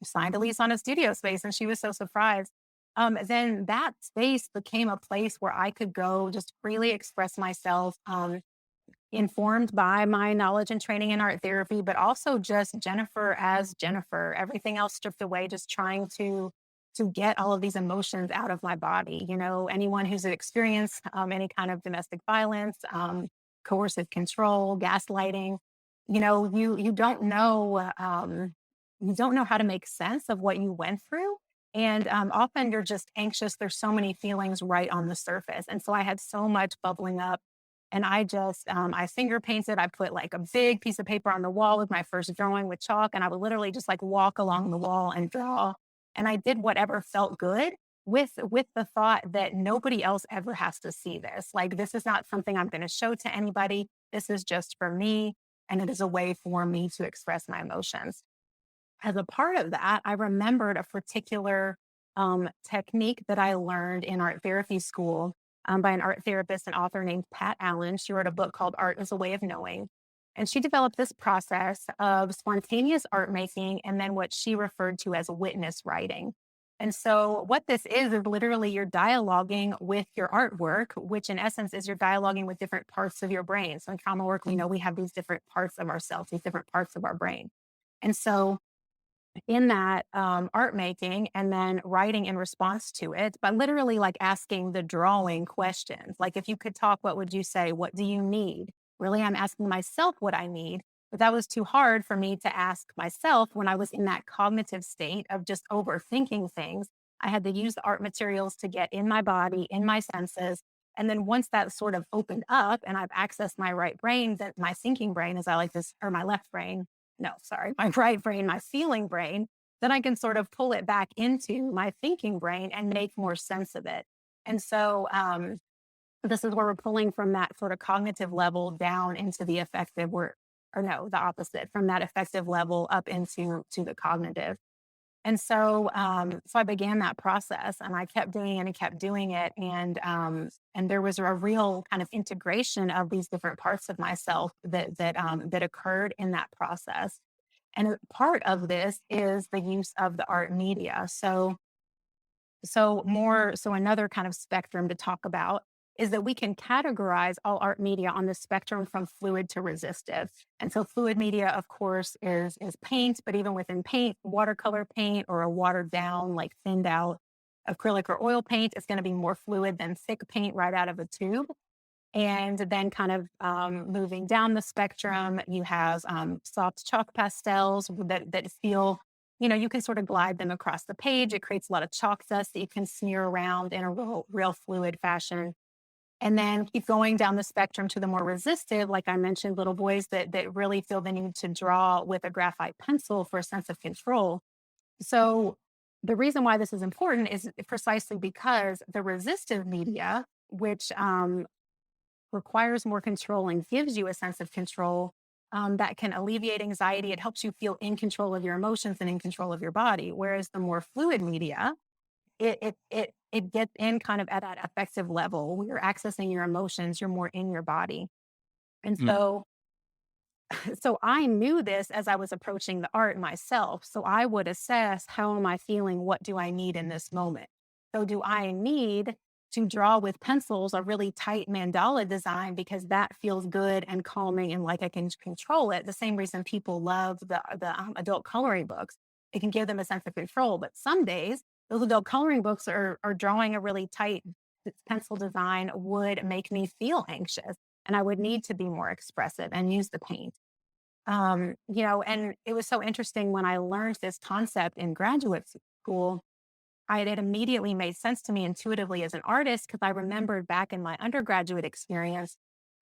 signed a lease on a studio space, and she was so surprised. Then that space became a place where I could go just freely express myself, informed by my knowledge and training in art therapy, but also just Jennifer as Jennifer, everything else stripped away, just trying to get all of these emotions out of my body. Anyone who's experienced any kind of domestic violence, coercive control, gaslighting, you don't know. you don't know how to make sense of what you went through. And often you're just anxious. There's so many feelings right on the surface. And so I had so much bubbling up. And I just, I finger painted. I put like a big piece of paper on the wall with my first drawing with chalk. And I would literally just like walk along the wall and draw. And I did whatever felt good with the thought that nobody else ever has to see this. Like, this is not something I'm going to show to anybody. This is just for me. And it is a way for me to express my emotions. As a part of that, I remembered a particular technique that I learned in art therapy school by an art therapist and author named Pat Allen. She wrote a book called Art is a Way of Knowing. And she developed this process of spontaneous art making and then what she referred to as witness writing. And so, what this is literally you're dialoguing with your artwork, which in essence is you're dialoguing with different parts of your brain. So, in trauma work, we know we have these different parts of ourselves, these different parts of our brain. And so, in that art making and then writing in response to it, but literally like asking the drawing questions. Like, if you could talk, what would you say? What do you need? Really, I'm asking myself what I need. But that was too hard for me to ask myself when I was in that cognitive state of just overthinking things. I had to use the art materials to get in my body, in my senses. And then once that sort of opened up and I've accessed my right brain, that my thinking brain, as I like this, or my left brain, no, sorry, my right brain, my feeling brain, then I can sort of pull it back into my thinking brain and make more sense of it. And so this is where we're pulling from that sort of cognitive level down into the affective, or no, the opposite, from that affective level up into the cognitive. And so, so I began that process, and I kept doing it and kept doing it, and there was a real kind of integration of these different parts of myself that occurred in that process. And a part of this is the use of the art media. So another kind of spectrum to talk about is that we can categorize all art media on the spectrum from fluid to resistive. And so fluid media, of course, is paint, but even within paint, watercolor paint or a watered down, like thinned out acrylic or oil paint is going to be more fluid than thick paint right out of a tube. And then kind of moving down the spectrum, you have soft chalk pastels that feel, you can sort of glide them across the page. It creates a lot of chalk dust that you can smear around in a real fluid fashion. And then keep going down the spectrum to the more resistive, like I mentioned, little boys that really feel the need to draw with a graphite pencil for a sense of control. So the reason why this is important is precisely because the resistive media, which requires more control and gives you a sense of control, that can alleviate anxiety. It helps you feel in control of your emotions and in control of your body. Whereas the more fluid media, it gets in kind of at that affective level where you're accessing your emotions, you're more in your body. And Mm. so I knew this as I was approaching the art myself. So I would assess, how am I feeling? What do I need in this moment? So do I need to draw with pencils a really tight mandala design because that feels good and calming and like I can control it? The same reason people love the adult coloring books. It can give them a sense of control. But some days those adult coloring books are drawing a really tight pencil design would make me feel anxious and I would need to be more expressive and use the paint. And it was so interesting when I learned this concept in graduate school. It immediately made sense to me intuitively as an artist because I remembered back in my undergraduate experience,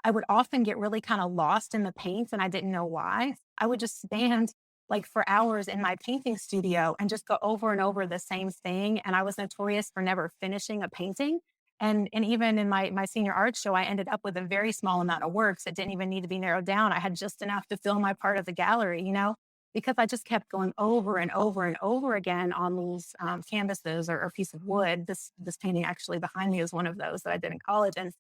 I would often get really kind of lost in the paints and I didn't know why. I would just stand like for hours in my painting studio and just go over and over the same thing. And I was notorious for never finishing a painting. And even in my senior art show, I ended up with a very small amount of works that didn't even need to be narrowed down. I had just enough to fill my part of the gallery, because I just kept going over and over and over again on these canvases or piece of wood. This painting actually behind me is one of those that I did in college, and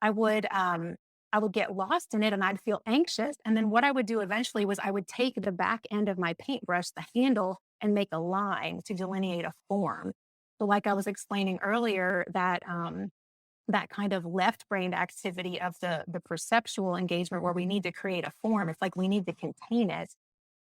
I would get lost in it and I'd feel anxious. And then what I would do eventually was I would take the back end of my paintbrush, the handle, and make a line to delineate a form. So, like I was explaining earlier, that kind of left brain activity of the perceptual engagement where we need to create a form. It's like we need to contain it.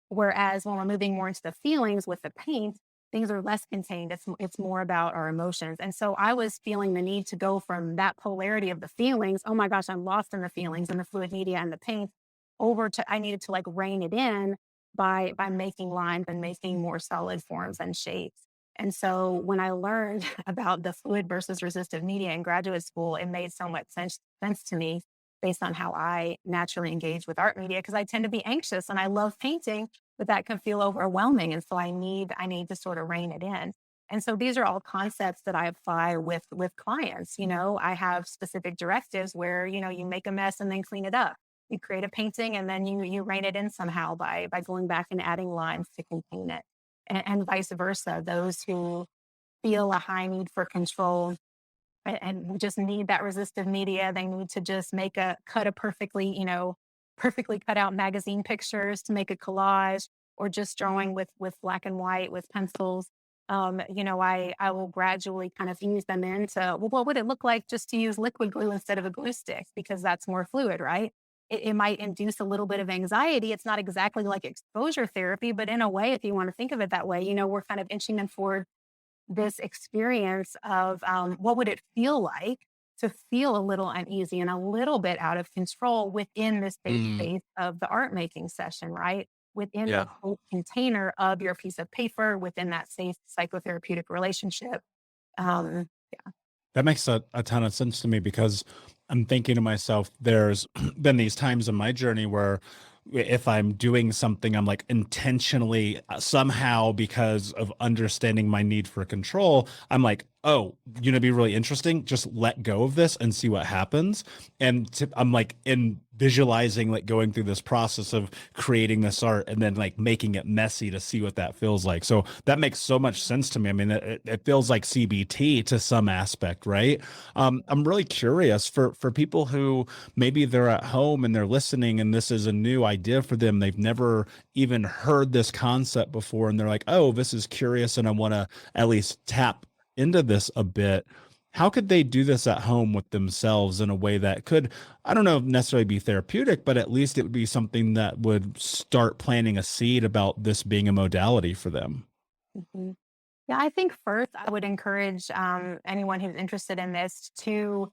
Whereas when we're moving more into the feelings with the paint, things are less contained. It's more about our emotions. And so I was feeling the need to go from that polarity of the feelings. Oh my gosh, I'm lost in the feelings and the fluid media and the paint over to I needed to like rein it in by making lines and making more solid forms and shapes. And so when I learned about the fluid versus resistive media in graduate school, it made so much sense to me based on how I naturally engage with art media because I tend to be anxious and I love painting, but that can feel overwhelming. And so I need to sort of rein it in. And so these are all concepts that I apply with clients. I have specific directives where, you make a mess and then clean it up. You create a painting and then you rein it in somehow by going back and adding lines to contain it. And vice versa. Those who feel a high need for control and just need that resistive media. They need to just cut a perfectly cut out magazine pictures to make a collage, or just drawing with black and white with pencils. I will gradually kind of ease them into, well, what would it look like just to use liquid glue instead of a glue stick? Because that's more fluid, right? It might induce a little bit of anxiety. It's not exactly like exposure therapy, but in a way, if you want to think of it that way, we're kind of inching them forward this experience of what would it feel like to feel a little uneasy and a little bit out of control within the safe Mm, space of the art making session, right? Within the yeah. safe container of your piece of paper, within that safe psychotherapeutic relationship. Um, That makes a ton of sense to me because I'm thinking to myself, there's been these times in my journey where if I'm doing something, I'm like intentionally somehow because of understanding my need for control, I'm like, oh, be really interesting. Just let go of this and see what happens. I'm like in visualizing, like going through this process of creating this art and then like making it messy to see what that feels like. So that makes so much sense to me. I mean, it feels like CBT to some aspect, right? I'm really curious for people who maybe they're at home and they're listening and this is a new idea for them. They've never even heard this concept before and they're like, oh, this is curious and I want to at least tap into this a bit. How could they do this at home with themselves in a way that could, I don't know, necessarily be therapeutic, but at least it would be something that would start planting a seed about this being a modality for them? mhm. Yeah, I think first I would encourage anyone who's interested in this to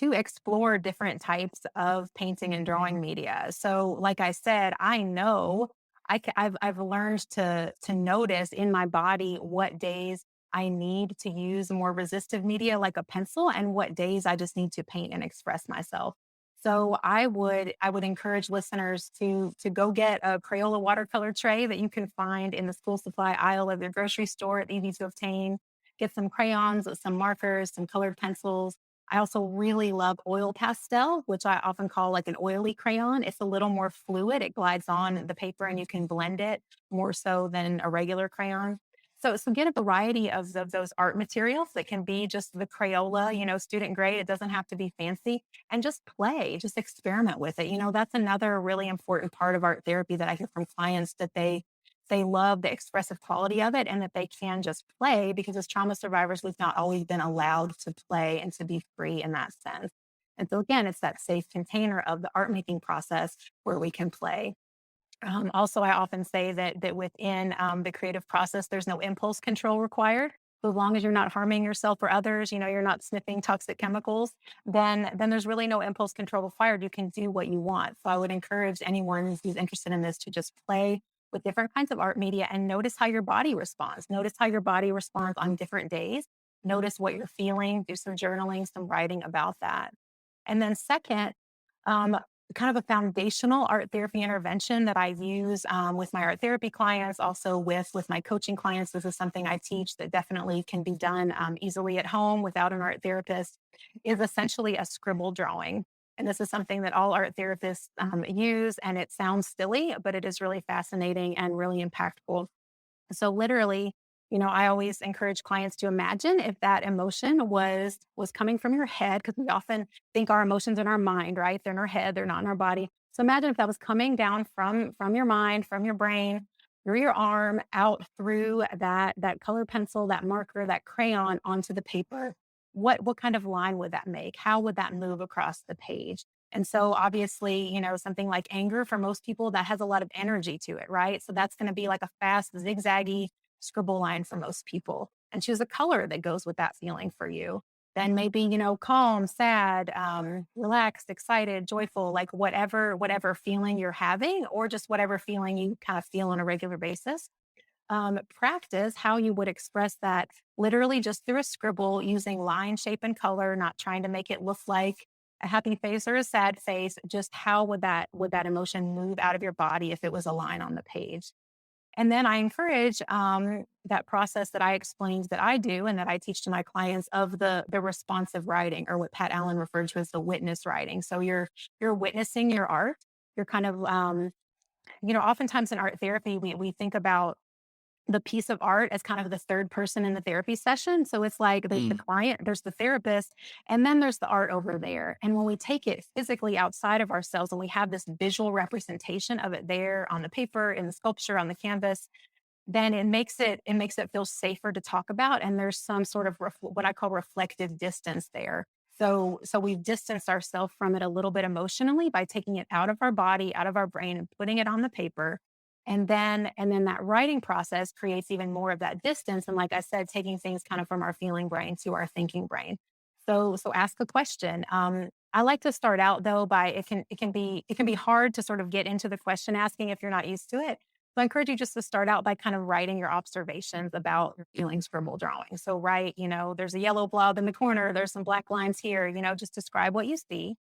explore different types of painting and drawing media. So, like I said, I know I've learned to notice in my body what days I need to use more resistive media like a pencil and what days I just need to paint and express myself. So I would encourage listeners to go get a Crayola watercolor tray that you can find in the school supply aisle of your grocery store. It's easy to obtain. Get some crayons, some markers, some colored pencils. I also really love oil pastel, which I often call like an oily crayon. It's a little more fluid. It glides on the paper and you can blend it more so than a regular crayon. So get a variety of those art materials that can be just the Crayola, student grade. It doesn't have to be fancy and just play, just experiment with it. That's another really important part of art therapy that I hear from clients that they love the expressive quality of it and that they can just play because as trauma survivors, we've not always been allowed to play and to be free in that sense. And so again, it's that safe container of the art making process where we can play. Also, I often say that within the creative process, there's no impulse control required. So as long as you're not harming yourself or others, you're not sniffing toxic chemicals, then there's really no impulse control required. You can do what you want. So I would encourage anyone who's interested in this to just play with different kinds of art media and notice how your body responds. Notice how your body responds on different days. Notice what you're feeling. Do some journaling, some writing about that. And then second, um, kind of a foundational art therapy intervention that I use with my art therapy clients, also with my coaching clients. This is something I teach that definitely can be done easily at home without an art therapist. Is essentially a scribble drawing. And this is something that all art therapists use, and it sounds silly, but it is really fascinating and really impactful. So literally, I always encourage clients to imagine if that emotion was coming from your head, because we often think our emotions in our mind, right? They're in our head, they're not in our body. So imagine if that was coming down from your mind, from your brain, through your arm, out through that color pencil, that marker, that crayon onto the paper. What kind of line would that make? How would that move across the page? And so obviously, something like anger for most people, that has a lot of energy to it, right? So that's going to be like a fast, zigzaggy scribble line for most people. And choose a color that goes with that feeling for you. then maybe, calm, sad, relaxed, excited, joyful, like whatever feeling you're having, or just whatever feeling you kind of feel on a regular basis. Practice how you would express that literally just through a scribble using line, shape, and color, not trying to make it look like a happy face or a sad face. Just how would that emotion move out of your body if it was a line on the page? And then I encourage that process that I explained that I do and that I teach to my clients of the responsive writing, or what Pat Allen referred to as the witness writing. So you're witnessing your art. You're kind of oftentimes in art therapy we think about the piece of art as kind of the third person in the therapy session. So it's like there's the client, there's the therapist, and then there's the art over there. And when we take it physically outside of ourselves and we have this visual representation of it there on the paper, in the sculpture, on the canvas, then it makes it feel safer to talk about. And there's some sort of what I call reflective distance there. So we've distanced ourselves from it a little bit emotionally by taking it out of our body, out of our brain, and putting it on the paper. And then that writing process creates even more of that distance. And like I said, taking things kind of from our feeling brain to our thinking brain. So ask a question. I like to start out though by it can be hard to sort of get into the question asking if you're not used to it. So I encourage you just to start out by kind of writing your observations about your feeling scribble drawing. So write, there's a yellow blob in the corner, there's some black lines here, just describe what you see.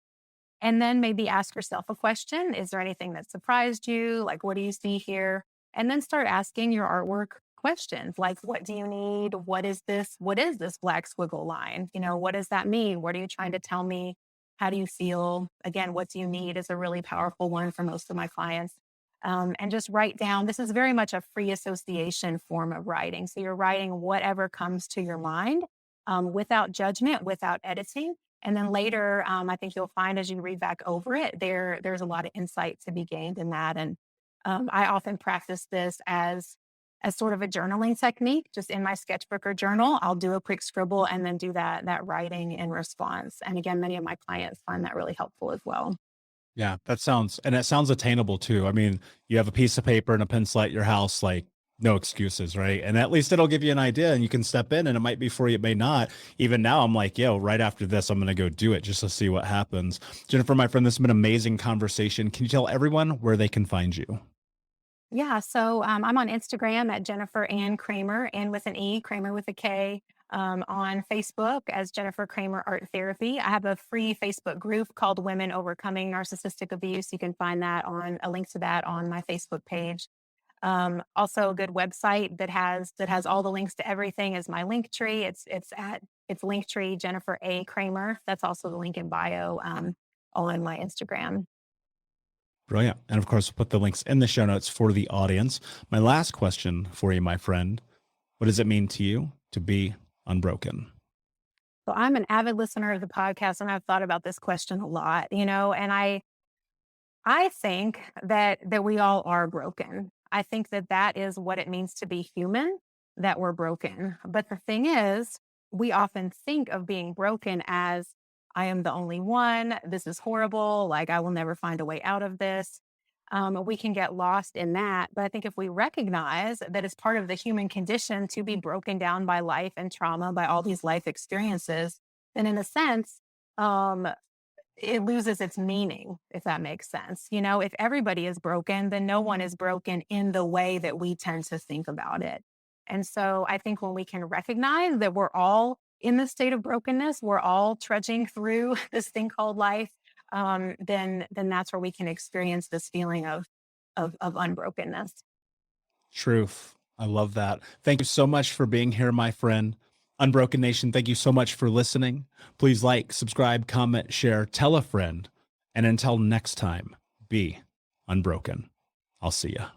And then maybe ask yourself a question. Is there anything that surprised you? Like, what do you see here? And then start asking your artwork questions like, what do you need? What is this? What is this black squiggle line? What does that mean? What are you trying to tell me? How do you feel? Again, what do you need is a really powerful one for most of my clients. And just write down, this is very much a free association form of writing. So you're writing whatever comes to your mind without judgment, without editing. And then later, I think you'll find as you read back over it, there's a lot of insight to be gained in that. And I often practice this as sort of a journaling technique, just in my sketchbook or journal. I'll do a quick scribble and then do that writing in response. And again, many of my clients find that really helpful as well. Yeah, it sounds attainable too. I mean, you have a piece of paper and a pencil at your house, like no excuses, right? And at least it'll give you an idea and you can step in, and it might be for you, it may not. Even now, I'm like, yo, right after this, I'm going to go do it just to see what happens. Jennifer, my friend, this has been an amazing conversation. Can you tell everyone where they can find you? Yeah, so I'm on Instagram at Jennifer Ann Kramer, and with an E, Kramer with a K. On Facebook as Jennifer Kramer Art Therapy. I have a free Facebook group called Women Overcoming Narcissistic Abuse. You can find a link to that on my Facebook page. Also, a good website that has all the links to everything is my link tree. It's Linktree Jennifer A Kramer. That's also the link in bio on my Instagram. Brilliant. And of course, we'll put the links in the show notes for the audience. My last question for you, my friend, what does it mean to you to be unbroken? So I'm an avid listener of the podcast, and I've thought about this question a lot, and I think that we all are broken. I think that is what it means to be human, that we're broken. But the thing is, we often think of being broken as, I am the only one. This is horrible. Like, I will never find a way out of this. We can get lost in that. But I think if we recognize that it's part of the human condition to be broken down by life and trauma, by all these life experiences, then in a sense, it loses its meaning, if that makes sense. If everybody is broken, then no one is broken in the way that we tend to think about it. And so I think when we can recognize that we're all in this state of brokenness, we're all trudging through this thing called life, then that's where we can experience this feeling of unbrokenness. Truth. I love that. Thank you so much for being here, my friend. Unbroken Nation, thank you so much for listening. Please like, subscribe, comment, share, tell a friend. And until next time, be unbroken. I'll see ya.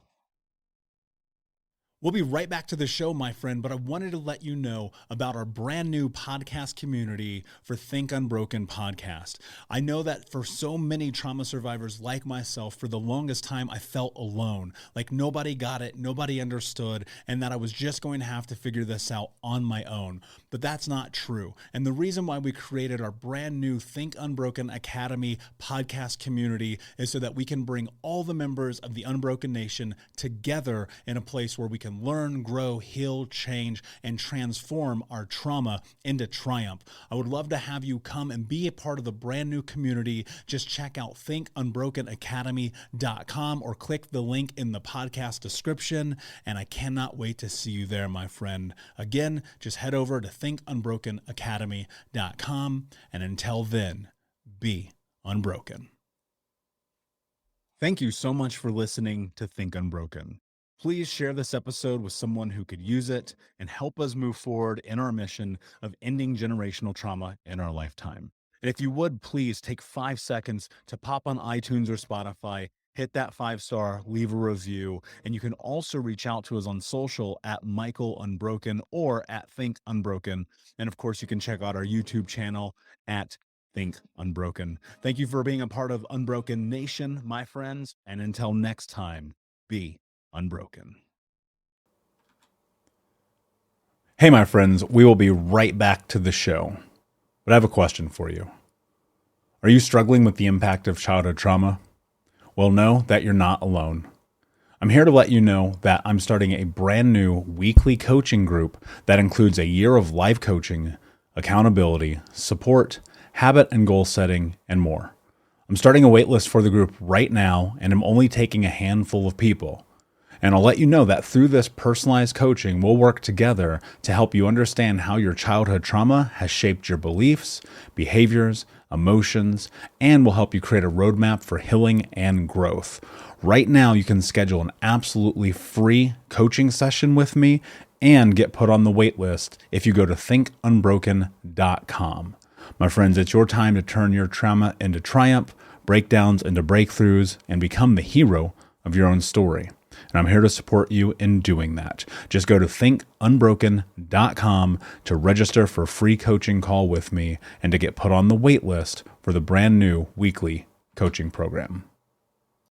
We'll be right back to the show, my friend, but I wanted to let you know about our brand new podcast community for Think Unbroken podcast. I know that for so many trauma survivors like myself, for the longest time, I felt alone, like nobody got it, nobody understood, and that I was just going to have to figure this out on my own. But that's not true. And the reason why we created our brand new Think Unbroken Academy podcast community is so that we can bring all the members of the Unbroken Nation together in a place where we can can learn, grow, heal, change, and transform our trauma into triumph. I would love to have you come and be a part of the brand new community. Just check out thinkunbrokenacademy.com or click the link in the podcast description, and I cannot wait to see you there, my friend. Again, just head over to thinkunbrokenacademy.com, and until then, be unbroken. Thank you so much for listening to Think Unbroken. Please share this episode with someone who could use it and help us move forward in our mission of ending generational trauma in our lifetime. And if you would, please take 5 seconds to pop on iTunes or Spotify, hit that 5-star, leave a review, and you can also reach out to us on social at Michael Unbroken or at Think Unbroken. And of course, you can check out our YouTube channel at Think Unbroken. Thank you for being a part of Unbroken Nation, my friends. And until next time, be unbroken. Hey, my friends, we will be right back to the show. But I have a question for you. Are you struggling with the impact of childhood trauma? Well, know that you're not alone. I'm here to let you know that I'm starting a brand new weekly coaching group that includes a year of live coaching, accountability, support, habit and goal setting, and more. I'm starting a waitlist for the group right now, and I'm only taking a handful of people. And I'll let you know that through this personalized coaching, we'll work together to help you understand how your childhood trauma has shaped your beliefs, behaviors, emotions, and will help you create a roadmap for healing and growth. Right now, you can schedule an absolutely free coaching session with me and get put on the wait list if you go to thinkunbroken.com. My friends, it's your time to turn your trauma into triumph, breakdowns into breakthroughs, and become the hero of your own story. And I'm here to support you in doing that. Just go to thinkunbroken.com to register for a free coaching call with me and to get put on the wait list for the brand new weekly coaching program.